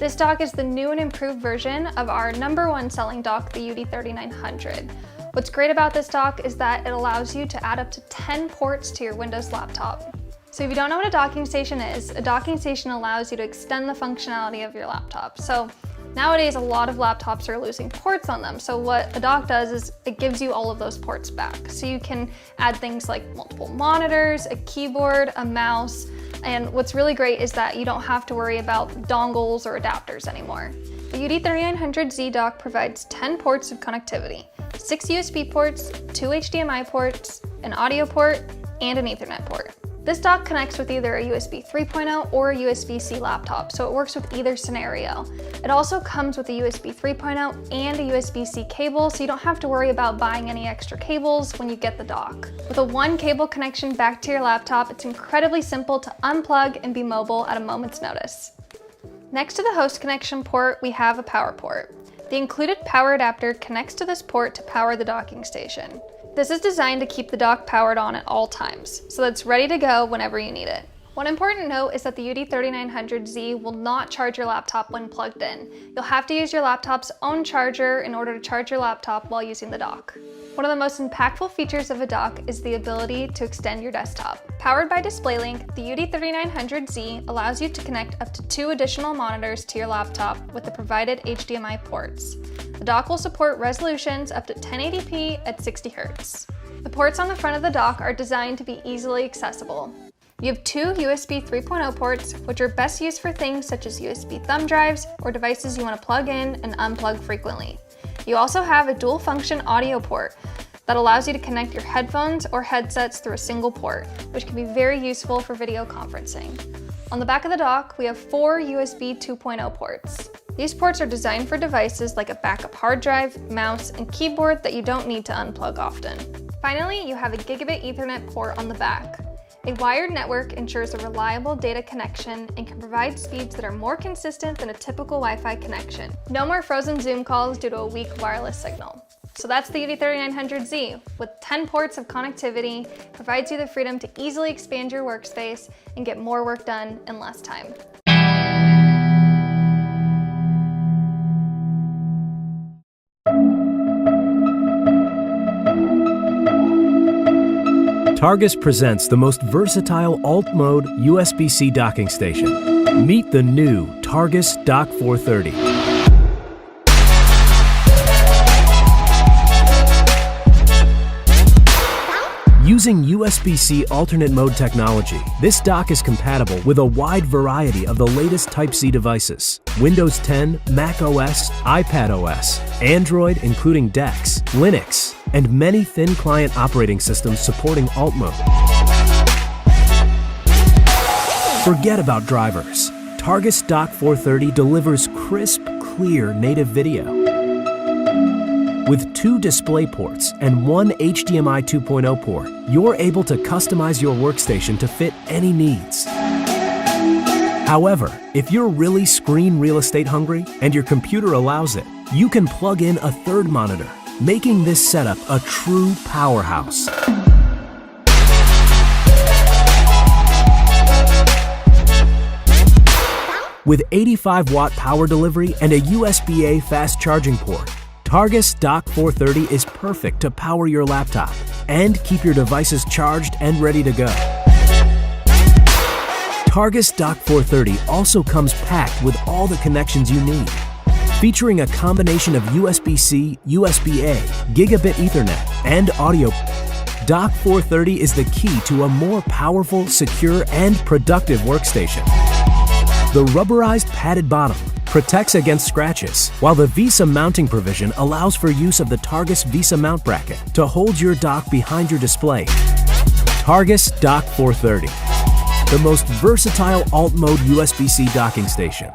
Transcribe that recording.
This dock is the new and improved version of our #1 selling dock, the UD3900. What's great about this dock is that it allows you to add up to 10 ports to your Windows laptop. So if you don't know what a docking station is, a docking station allows you to extend the functionality of your laptop. So nowadays, a lot of laptops are losing ports on them. So what a dock does is it gives you all of those ports back. So you can add things like multiple monitors, a keyboard, a mouse, and what's really great is that you don't have to worry about dongles or adapters anymore. The UD3900Z dock provides 10 ports of connectivity, 6 USB ports, 2 HDMI ports, an audio port, and an Ethernet port. This dock connects with either a USB 3.0 or a USB-C laptop, so it works with either scenario. It also comes with a USB 3.0 and a USB-C cable, so you don't have to worry about buying any extra cables when you get the dock. With a one cable connection back to your laptop, it's incredibly simple to unplug and be mobile at a moment's notice. Next to the host connection port, we have a power port. The included power adapter connects to this port to power the docking station. This is designed to keep the dock powered on at all times, so that it's ready to go whenever you need it. One important note is that the UD3900Z will not charge your laptop when plugged in. You'll have to use your laptop's own charger in order to charge your laptop while using the dock. One of the most impactful features of a dock is the ability to extend your desktop. Powered by DisplayLink, the UD3900Z allows you to connect up to 2 additional monitors to your laptop with the provided HDMI ports. The dock will support resolutions up to 1080p at 60 Hz. The ports on the front of the dock are designed to be easily accessible. You have 2 USB 3.0 ports, which are best used for things such as USB thumb drives or devices you want to plug in and unplug frequently. You also have a dual function audio port that allows you to connect your headphones or headsets through a single port, which can be very useful for video conferencing. On the back of the dock, we have 4 USB 2.0 ports. These ports are designed for devices like a backup hard drive, mouse, and keyboard that you don't need to unplug often. Finally, you have a gigabit Ethernet port on the back. A wired network ensures a reliable data connection and can provide speeds that are more consistent than a typical Wi-Fi connection. No more frozen Zoom calls due to a weak wireless signal. So that's the UD3900Z. With 10 ports of connectivity, provides you the freedom to easily expand your workspace and get more work done in less time. Targus presents the most versatile alt-mode USB-C docking station. Meet the new Targus Dock 430. Using USB-C alternate mode technology, this dock is compatible with a wide variety of the latest Type-C devices: Windows 10, Mac OS, iPad OS, Android including DeX, Linux, and many thin client operating systems supporting alt mode. Forget about drivers. Targus Dock 430 delivers crisp, clear native video. With 2 display ports and 1 HDMI 2.0 port, you're able to customize your workstation to fit any needs. However, if you're really screen real estate hungry and your computer allows it, you can plug in a 3rd monitor, making this setup a true powerhouse. With 85-watt power delivery and a USB-A fast charging port, Targus Dock 430 is perfect to power your laptop and keep your devices charged and ready to go. Targus Dock 430 also comes packed with all the connections you need. Featuring a combination of USB-C, USB-A, Gigabit Ethernet, and audio, Dock 430 is the key to a more powerful, secure, and productive workstation. The rubberized padded bottom protects against scratches, while the VESA mounting provision allows for use of the Targus VESA mount bracket to hold your dock behind your display. Targus Dock 430, the most versatile alt-mode USB-C docking station.